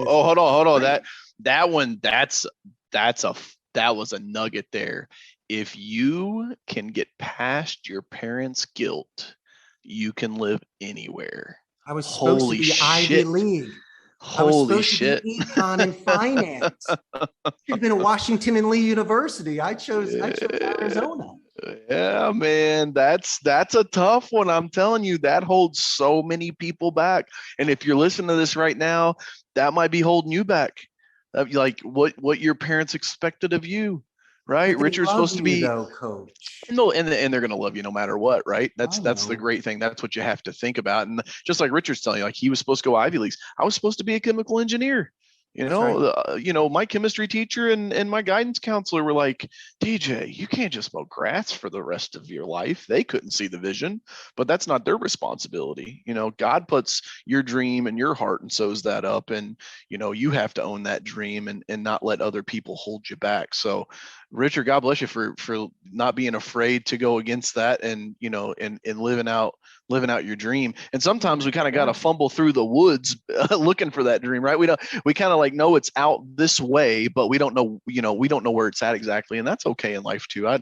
hold on. That one, that was a nugget there. If you can get past your parents' guilt, you can live anywhere. I was supposed to be Ivy League. I was supposed to be econ and finance. Should have been at Washington and Lee University. I chose Arizona. Yeah, man, that's a tough one. I'm telling you, that holds so many people back. And if you're listening to this right now, that might be holding you back. Like what your parents expected of you, right? Richard's supposed to be, though, Coach. No, and they're gonna love you no matter what, right? That's the great thing. That's what you have to think about. And just like Richard's telling you, like he was supposed to go Ivy Leagues. I was supposed to be a chemical engineer. My chemistry teacher and my guidance counselor were like, DJ, you can't just mow grass for the rest of your life. They couldn't see the vision, but that's not their responsibility. God puts your dream in your heart and sews that up. And, you have to own that dream and not let other people hold you back. So Richard, God bless you for not being afraid to go against that and living out your dream. And sometimes we kind of got to fumble through the woods looking for that dream, right? We kind of like know it's out this way, but we don't know where it's at exactly. And that's okay in life too.